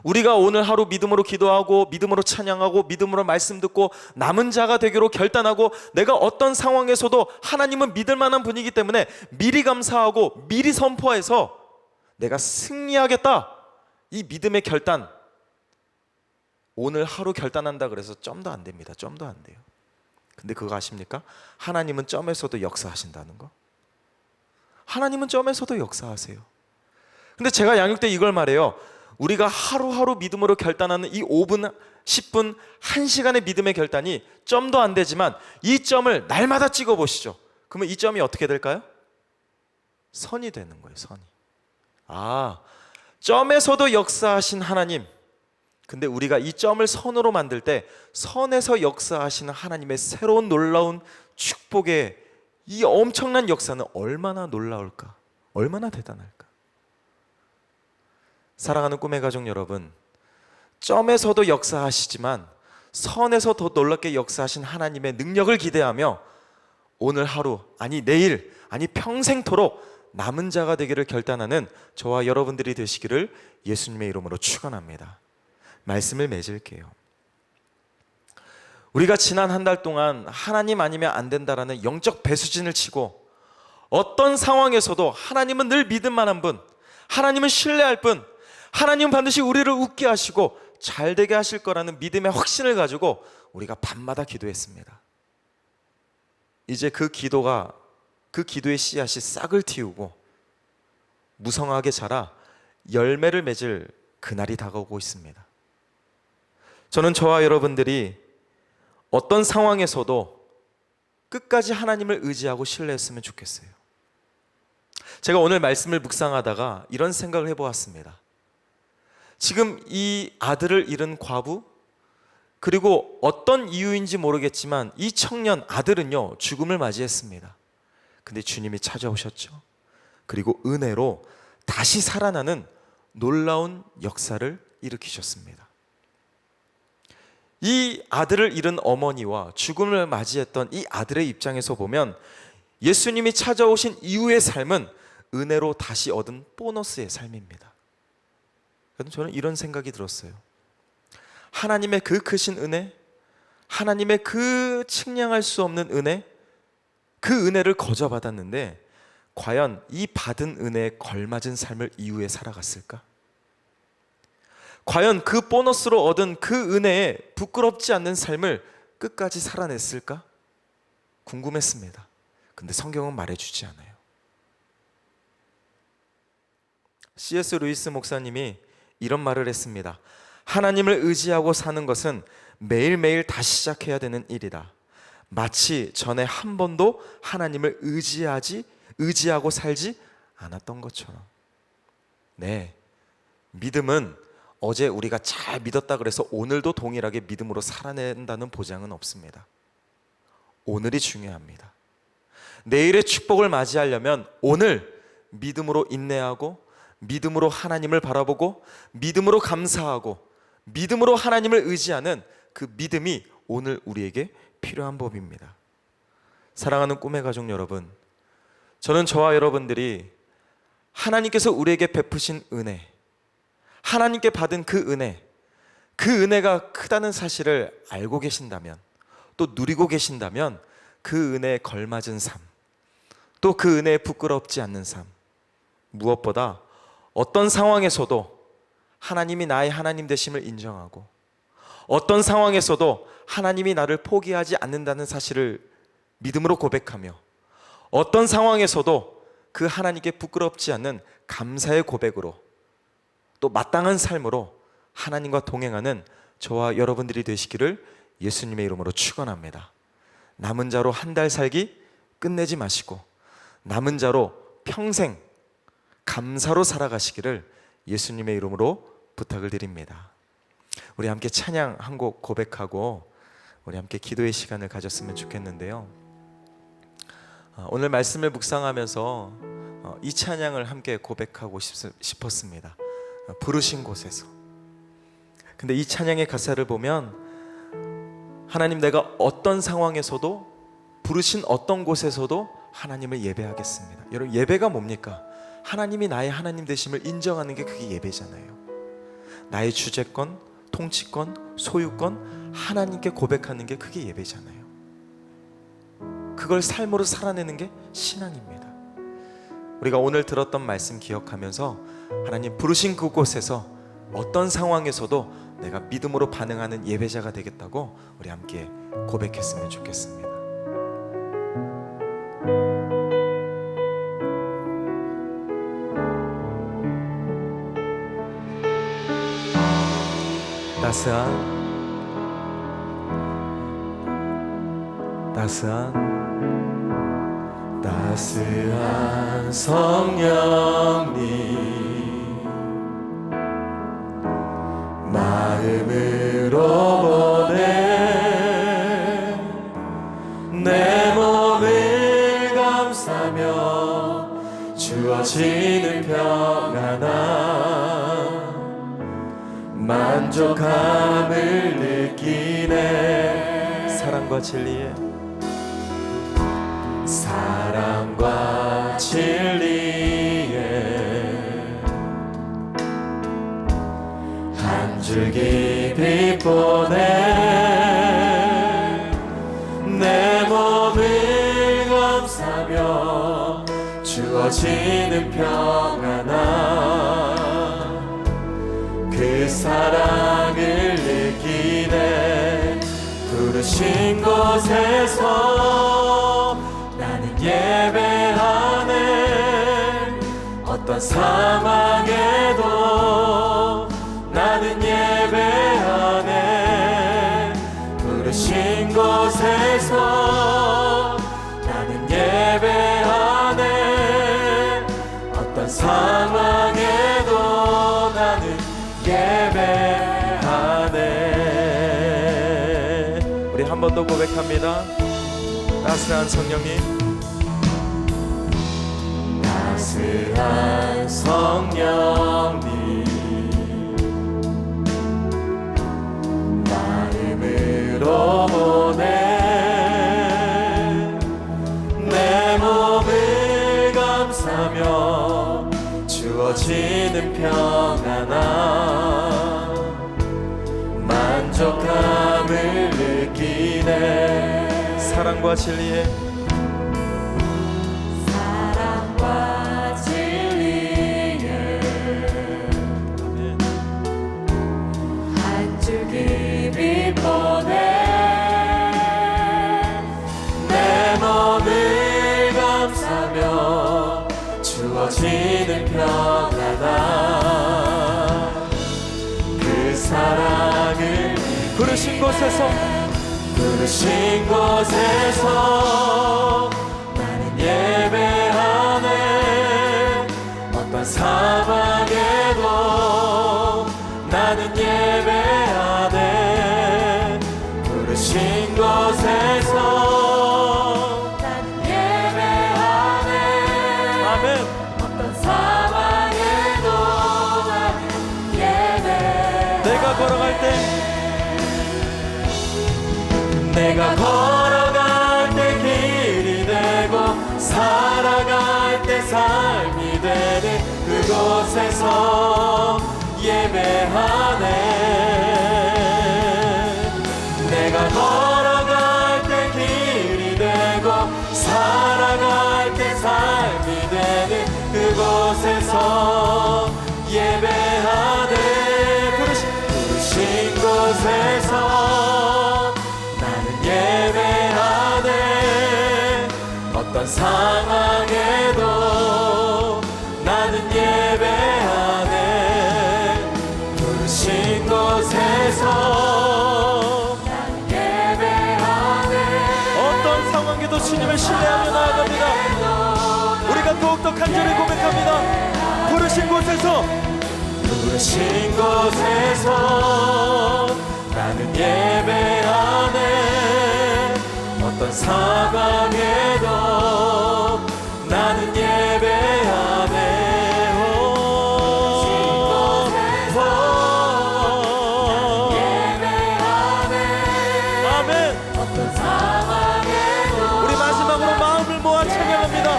우리가 오늘 하루 믿음으로 기도하고 믿음으로 찬양하고 믿음으로 말씀 듣고 남은 자가 되기로 결단하고 내가 어떤 상황에서도 하나님은 믿을 만한 분이기 때문에 미리 감사하고 미리 선포해서 내가 승리하겠다, 이 믿음의 결단, 오늘 하루 결단한다 그래서 점도 안 됩니다. 점도 안 돼요. 근데 그거 아십니까? 하나님은 점에서도 역사하신다는 거. 하나님은 점에서도 역사하세요. 근데 제가 양육 때 이걸 말해요. 우리가 하루하루 믿음으로 결단하는 이 5분, 10분, 1시간의 믿음의 결단이 점도 안 되지만 이 점을 날마다 찍어 보시죠. 그러면 이 점이 어떻게 될까요? 선이 되는 거예요. 선이. 아, 점에서도 역사하신 하나님. 근데 우리가 이 점을 선으로 만들 때 선에서 역사하시는 하나님의 새로운 놀라운 축복의 이 엄청난 역사는 얼마나 놀라울까? 얼마나 대단할까? 사랑하는 꿈의 가족 여러분, 점에서도 역사하시지만 선에서 더 놀랍게 역사하신 하나님의 능력을 기대하며 오늘 하루, 아니 내일, 아니 평생토록 남은 자가 되기를 결단하는 저와 여러분들이 되시기를 예수님의 이름으로 축원합니다. 말씀을 맺을게요. 우리가 지난 한 달 동안 하나님 아니면 안 된다라는 영적 배수진을 치고 어떤 상황에서도 하나님은 늘 믿을 만한 분, 하나님은 신뢰할 분, 하나님은 반드시 우리를 웃게 하시고 잘 되게 하실 거라는 믿음의 확신을 가지고 우리가 밤마다 기도했습니다. 이제 그 기도의 씨앗이 싹을 틔우고 무성하게 자라 열매를 맺을 그날이 다가오고 있습니다. 저는 저와 여러분들이 어떤 상황에서도 끝까지 하나님을 의지하고 신뢰했으면 좋겠어요. 제가 오늘 말씀을 묵상하다가 이런 생각을 해보았습니다. 지금 이 아들을 잃은 과부, 그리고 어떤 이유인지 모르겠지만 이 청년 아들은요 죽음을 맞이했습니다. 근데 주님이 찾아오셨죠. 그리고 은혜로 다시 살아나는 놀라운 역사를 일으키셨습니다. 이 아들을 잃은 어머니와 죽음을 맞이했던 이 아들의 입장에서 보면 예수님이 찾아오신 이후의 삶은 은혜로 다시 얻은 보너스의 삶입니다. 저는 이런 생각이 들었어요. 하나님의 그 크신 은혜, 하나님의 그 측량할 수 없는 은혜, 그 은혜를 거저 받았는데 과연 이 받은 은혜에 걸맞은 삶을 이후에 살아갔을까? 과연 그 보너스로 얻은 그 은혜에 부끄럽지 않는 삶을 끝까지 살아냈을까? 궁금했습니다. 근데 성경은 말해주지 않아요. C.S. 루이스 목사님이 이런 말을 했습니다. 하나님을 의지하고 사는 것은 매일매일 다시 시작해야 되는 일이다. 마치 전에 한 번도 하나님을 의지하고 살지 않았던 것처럼. 네, 믿음은 어제 우리가 잘 믿었다 그래서 오늘도 동일하게 믿음으로 살아낸다는 보장은 없습니다. 오늘이 중요합니다. 내일의 축복을 맞이하려면 오늘 믿음으로 인내하고 믿음으로 하나님을 바라보고 믿음으로 감사하고 믿음으로 하나님을 의지하는 그 믿음이 오늘 우리에게 필요한 법입니다. 사랑하는 꿈의 가족 여러분, 저는 저와 여러분들이 하나님께서 우리에게 베푸신 은혜, 하나님께 받은 그 은혜가 크다는 사실을 알고 계신다면, 또 누리고 계신다면 그 은혜에 걸맞은 삶, 또 그 은혜에 부끄럽지 않는 삶, 무엇보다 어떤 상황에서도 하나님이 나의 하나님 되심을 인정하고 어떤 상황에서도 하나님이 나를 포기하지 않는다는 사실을 믿음으로 고백하며 어떤 상황에서도 그 하나님께 부끄럽지 않는 감사의 고백으로 또 마땅한 삶으로 하나님과 동행하는 저와 여러분들이 되시기를 예수님의 이름으로 축원합니다. 남은 자로 한 달 살기 끝내지 마시고 남은 자로 평생 감사로 살아가시기를 예수님의 이름으로 부탁을 드립니다. 우리 함께 찬양 한 곡 고백하고 우리 함께 기도의 시간을 가졌으면 좋겠는데요. 오늘 말씀을 묵상하면서 이 찬양을 함께 고백하고 싶었습니다. 부르신 곳에서. 근데 이 찬양의 가사를 보면 하나님, 내가 어떤 상황에서도 부르신 어떤 곳에서도 하나님을 예배하겠습니다. 여러분, 예배가 뭡니까? 하나님이 나의 하나님 되심을 인정하는 게 그게 예배잖아요. 나의 주재권, 통치권, 소유권 하나님께 고백하는 게 그게 예배잖아요. 그걸 삶으로 살아내는 게 신앙입니다. 우리가 오늘 들었던 말씀 기억하면서 하나님 부르신 그곳에서 어떤 상황에서도 내가 믿음으로 반응하는 예배자가 되겠다고 우리 함께 고백했으면 좋겠습니다. 따스한 성령님 마음으로 보내 내 몸을 감싸며 주어지는 평안함 만족함을 느끼네. 사랑과 진리에 한 줄기 빛 보내 내 몸을 감싸며 주어지는 평안함 그 사랑을 느끼네. 부르신 곳에서 나는 예배하네. 어떤 상황에도 나는 예배하네. 부르신 곳에서 나는 예배하네. 어떤 상황에도 나는 예배하네. 우리 한 번 더 고백합니다. 따스한 성령님, 따스한 성령님 마음으로 보내 내 몸을 감싸며 주어지는 평안함 만족함을 느끼네. 사랑과 진리에 한 줄기 빛 보내 내 몸을 감싸며 주어지는 평안함 그 사랑을 부르신 곳에서 나는 예배하네. 어떤 상황에도 나는 예배하네. 부르신 곳에서 나는 예배하네. 아멘. 어떤 상황에도 나는 예배. 내가 걸어갈 때 길이 되고 살아갈 때 삶이 되는 그곳에서 예배하네. 내가 걸어갈 때 길이 되고 살아갈 때 삶이 되는 그곳에서 예배하네. 부르신 곳에서 예배하네. 어떤 상황에도 나는 예배하네. 부르신 곳에서 나는 예배하네. 어떤 상황에도 주님을 신뢰하며 나아갑니다. 우리가 더욱더 간절히 고백합니다. 부르신 곳에서 나는 예배하네. 어떤 상황에도 나는 예배하네. 아멘. 어떤 상황에도 우리 마지막으로 마음을 모아 찬양합니다.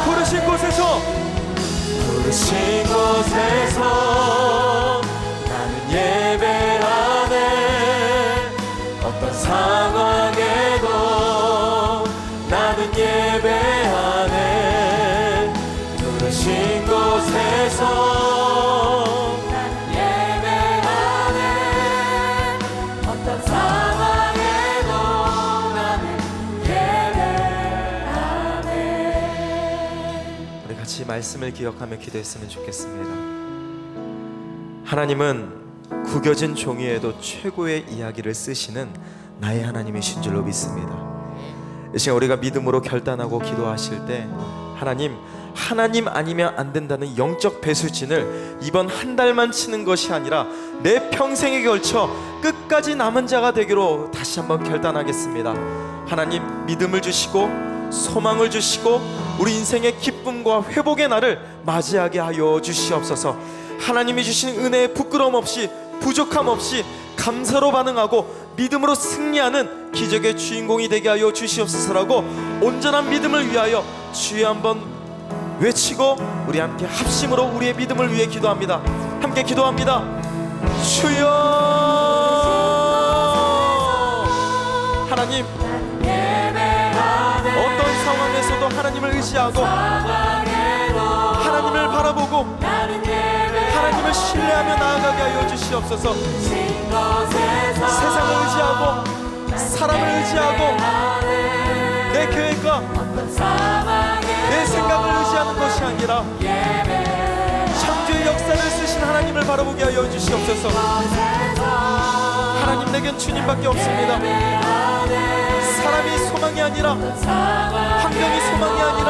부르신 곳에서 나는 예배하네. 어떤 상황에도 나는 예배하네. 부르신 곳에서 나는 예배하네. 말씀을 기억하며 기도했으면 좋겠습니다. 하나님은 구겨진 종이에도 최고의 이야기를 쓰시는 나의 하나님이신 줄로 믿습니다. 이 시간 우리가 믿음으로 결단하고 기도하실 때 하나님 아니면 안 된다는 영적 배수진을 이번 한 달만 치는 것이 아니라 내 평생에 걸쳐 끝까지 남은 자가 되기로 다시 한번 결단하겠습니다. 하나님 믿음을 주시고 소망을 주시고 우리 인생의 기쁨과 회복의 날을 맞이하게 하여 주시옵소서. 하나님이 주신 은혜에 부끄러움 없이 부족함 없이 감사로 반응하고 믿음으로 승리하는 기적의 주인공이 되게 하여 주시옵소서라고 온전한 믿음을 위하여 주여 한번 외치고 우리 함께 합심으로 우리의 믿음을 위해 기도합니다. 함께 기도합니다. 주여. 하나님 어떤 상황에서도 하나님을 의지하고 하나님을 바라보고 하나님을 신뢰하며 나아가게 하여 주시옵소서. 세상을 의지하고 사람을 의지하고 내 계획과 내 생각을 의지하는 것이 아니라 창조의 역사를 쓰신 하나님을 바라보게 하여 주시옵소서. 하나님 내겐 주님밖에 없습니다. 사람이 소망이 아니라 환경이 소망이 아니라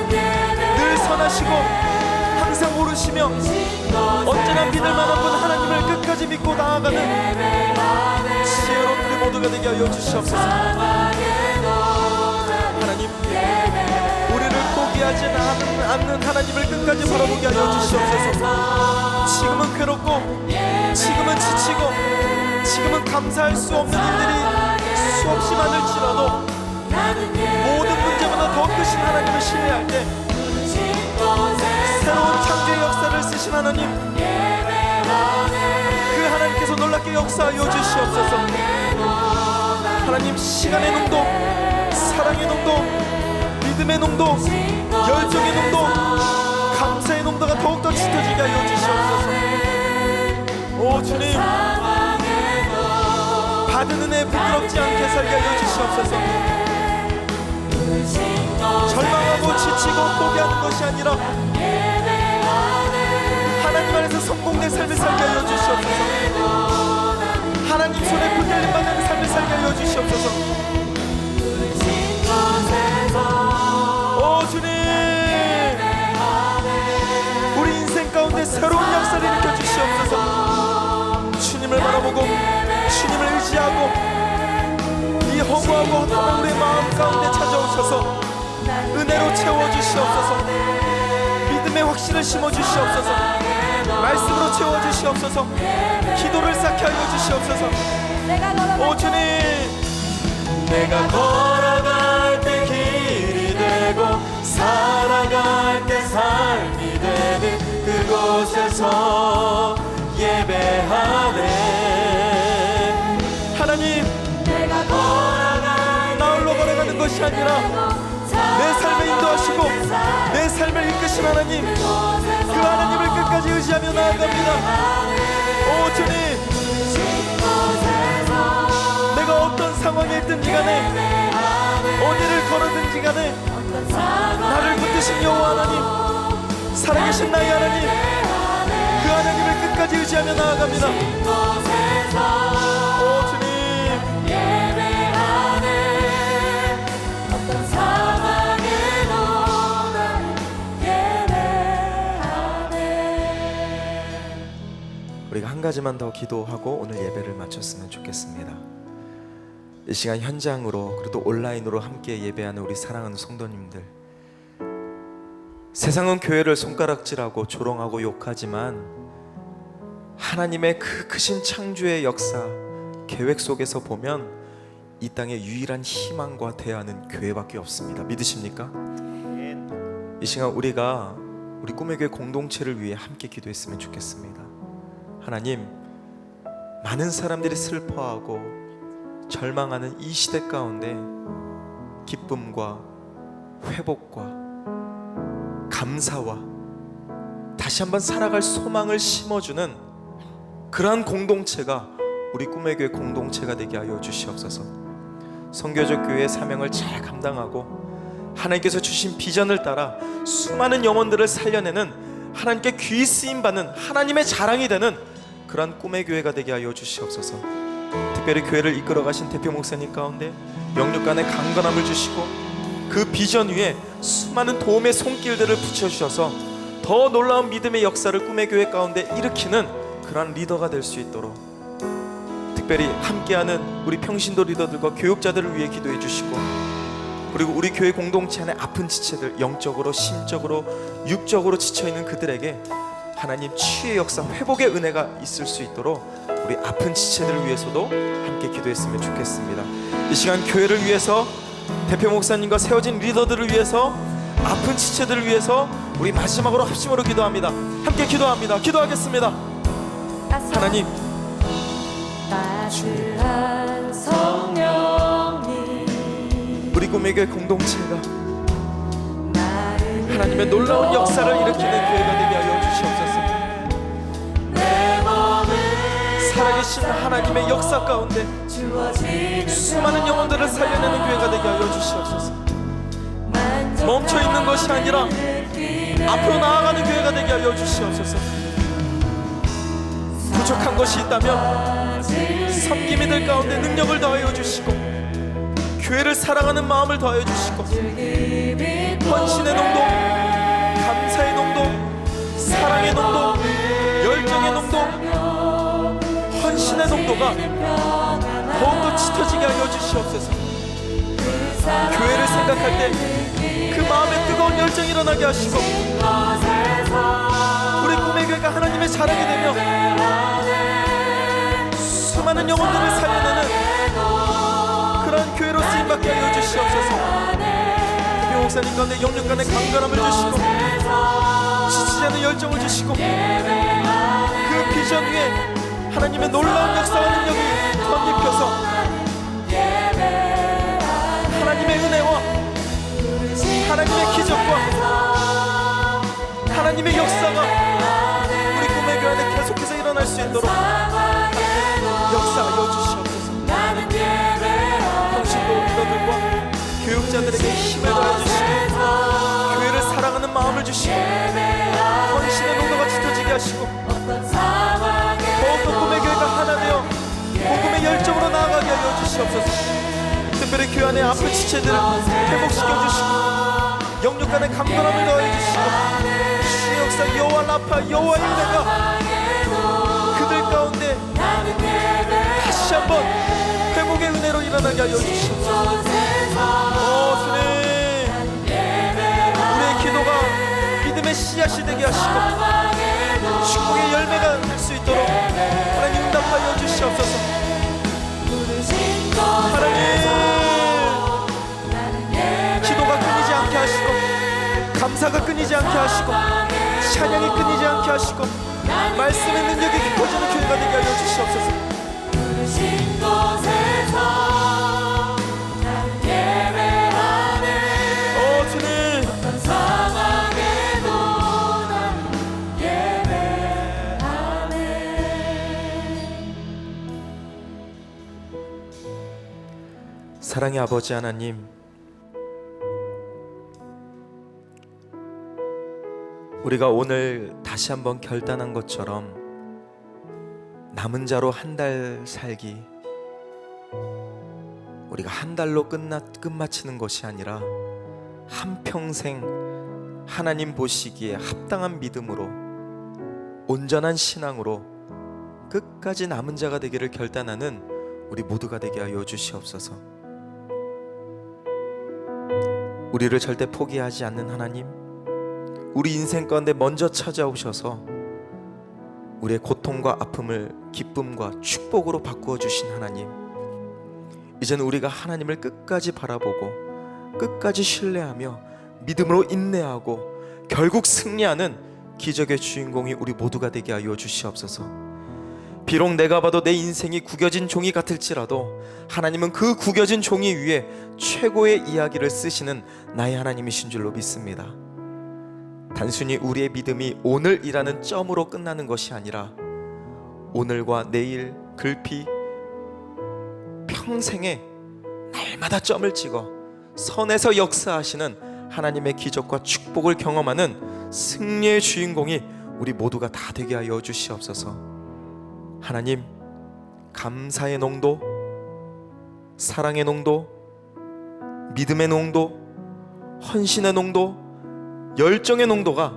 늘 선하시고 항상 오르시며 언제나 믿을 만한 분 하나님을 끝까지 믿고 나아가는 지혜로운 우리 모두가 되게 하여 주시옵소서. 하나님 우리를 포기하지 않는 하나님을 끝까지 바라보게 하여 주시옵소서. 지금은 괴롭고 지금은 지치고 지금은 감사할 수 없는 일들이 수없이 많을지라도 모든 문제보다 더 크신 하나님을 신뢰할 때 새로운 창조의 역사를 쓰신 하나님 그 하나님께서 놀랍게 역사하여 주시옵소서. 하나님 시간의 농도 사랑의 농도 믿음의 농도 열정의 농도 감사의 농도가 더욱더 짙어지게 하여 주시옵소서. 오 주님 받은 은혜에 부끄럽지 않게 살게 하여 주시옵소서. 절망하고 지치고 포기하는 것이 아니라 하나님 안에서 성공된 삶을 살게 하여 주시옵소서. 하나님 손에 붙들림 받는 삶을 살게 하여 주시옵소서. 오 주님 우리 인생 가운데 새로운 역사를 일으켜 주시옵소서. 주님을 바라보고 주님을 의지하고 이 허무하고 헛헛한 우리의 마음 가운데 찾아오셔서 은혜로 채워주시옵소서. 믿음의 확신을 심어주시옵소서. 말씀으로 채워주시옵소서. 기도를 쌓게 하여 주시옵소서. 오 주님 내가 걸어갈 때 길이 되고 살아갈 때 삶이 되는 그곳에서 예배하네. 하나님 나 홀로 걸어가는 것이 아니라 내 삶을 인도하시고 내 삶을 이끄신 하나님 그 하나님을 끝까지 의지하며 나아갑니다. 오 주님 내가 어떤 상황에 있든지 간에 어디를 걸어든지 간에 나를 붙드신 여호와 하나님 살아계신 나의 하나님 그 하나님을 끝까지 의지하며 나아갑니다. 오 주님 우리가 한 가지만 더 기도하고 오늘 예배를 마쳤으면 좋겠습니다. 이 시간 현장으로 그리고 또 온라인으로 함께 예배하는 우리 사랑하는 성도님들, 세상은 교회를 손가락질하고 조롱하고 욕하지만 하나님의 그 크신 창조의 역사 계획 속에서 보면 이 땅의 유일한 희망과 대안은 교회밖에 없습니다. 믿으십니까? 이 시간 우리가 우리 꿈의 교회 공동체를 위해 함께 기도했으면 좋겠습니다. 하나님 많은 사람들이 슬퍼하고 절망하는 이 시대 가운데 기쁨과 회복과 감사와 다시 한번 살아갈 소망을 심어주는 그러한 공동체가 우리 꿈의 교회 공동체가 되게 하여 주시옵소서. 선교적 교회의 사명을 잘 감당하고 하나님께서 주신 비전을 따라 수많은 영혼들을 살려내는 하나님께 귀 쓰임받는 하나님의 자랑이 되는 그러한 꿈의 교회가 되게 하여 주시옵소서. 특별히 교회를 이끌어 가신 대표 목사님 가운데 영육 간의 강건함을 주시고 그 비전 위에 수많은 도움의 손길들을 붙여주셔서 더 놀라운 믿음의 역사를 꿈의 교회 가운데 일으키는 그러한 리더가 될 수 있도록 특별히 함께하는 우리 평신도 리더들과 교육자들을 위해 기도해 주시고, 그리고 우리 교회 공동체 안에 아픈 지체들, 영적으로 심적으로 육적으로 지쳐있는 그들에게 하나님 치유의 역사, 회복의 은혜가 있을 수 있도록 우리 아픈 지체들을 위해서도 함께 기도했으면 좋겠습니다. 이 시간 교회를 위해서, 대표 목사님과 세워진 리더들을 위해서, 아픈 지체들을 위해서 우리 마지막으로 합심으로 기도합니다. 함께 기도합니다. 기도하겠습니다. 하나님, 따스한 성령님, 우리 꿈의 교회 공동체가 하나님의 놀라운 역사를 일으키는 교회가 되게 하여 주시옵소서. 살아계신 하나님의 역사 가운데 수많은 영혼들을 살려내는 교회가 되게 하여 주시옵소서. 멈춰있는 것이 아니라 앞으로 나아가는 교회가 되게 하여 주시옵소서. 부족한 것이 있다면 섬김이들 가운데 능력을 더하여 주시고, 교회를 사랑하는 마음을 더하여 주시고, 헌신의 농도, 감사의 농도, 사랑의 농도, 열정의 농도, 헌신의 농도가 더욱더 짙어지게 하여 주시옵소서. 교회를 생각할 때 그 마음에 뜨거운 열정이 일어나게 하시고, 우리 꿈의 교회가 하나님의 자랑이 되며 수많은 영혼들을 살려내는 그런 교회로 쓰임받게 하여 주시옵소서. 대표 목사님 가운데 영육 간의 강건함을 주시고, 지치지 않는 열정을 주시고, 그 비전 위에 하나님의 놀라운 역사와 능력이 덧입혀서 하나님의 은혜와 하나님의 기적과 하나님의 역사가 우리 꿈의 교회 안에 계속해서 일어날 수 있도록 역사하여 주시옵소서. 평신도 리더들과 교육자들에게 힘을 더해주시고, 교회를 사랑하는 마음을 주시고, 헌신의 농도가 짙어지게 하시고, 더욱더 꿈의 교회가 하나 되어 복음의 열정으로 나아가게 하여 주시옵소서. 특별히 교회 안에 아픈 지체들을 회복시켜주시고, 영육 간의 강건함을 더해주시고, 주의 역사 여호와 라파, 여호와 일레가 그들 가운데 다시 한번 회복의 은혜로 일어나게 하여 주시옵소서. 주님, 우리의 기도가 믿음의 씨앗이 되게 하시고 축복의 열매가 될 수 있도록 하나님 응답하여 주시옵소서. 하나님, 기도가 끊이지 않게 하시고, 감사가 끊이지 않게 하시고, 찬양이 끊이지 않게 하시고, 말씀의 능력이 깊어지는 교회가 되게 하여 주시옵소서. 주님, 사랑의 아버지 하나님, 우리가 오늘 다시 한번 결단한 것처럼 남은 자로 한 달 살기, 우리가 한 달로 끝마치는 것이 아니라 한평생 하나님 보시기에 합당한 믿음으로, 온전한 신앙으로 끝까지 남은 자가 되기를 결단하는 우리 모두가 되게 하여 주시옵소서. 우리를 절대 포기하지 않는 하나님, 우리 인생 가운데 먼저 찾아오셔서 우리의 고통과 아픔을 기쁨과 축복으로 바꾸어 주신 하나님, 이제는 우리가 하나님을 끝까지 바라보고 끝까지 신뢰하며 믿음으로 인내하고 결국 승리하는 기적의 주인공이 우리 모두가 되게 하여 주시옵소서. 비록 내가 봐도 내 인생이 구겨진 종이 같을지라도 하나님은 그 구겨진 종이 위에 최고의 이야기를 쓰시는 나의 하나님이신 줄로 믿습니다. 단순히 우리의 믿음이 오늘이라는 점으로 끝나는 것이 아니라 오늘과 내일, 글피 평생에 날마다 점을 찍어 선에서 역사하시는 하나님의 기적과 축복을 경험하는 승리의 주인공이 우리 모두가 다 되게 하여 주시옵소서. 하나님, 감사의 농도, 사랑의 농도, 믿음의 농도, 헌신의 농도, 열정의 농도가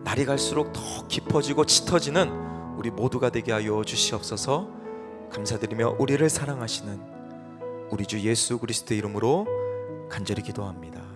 날이 갈수록 더 깊어지고 짙어지는 우리 모두가 되게 하여 주시옵소서. 감사드리며 우리를 사랑하시는 우리 주 예수 그리스도의 이름으로 간절히 기도합니다.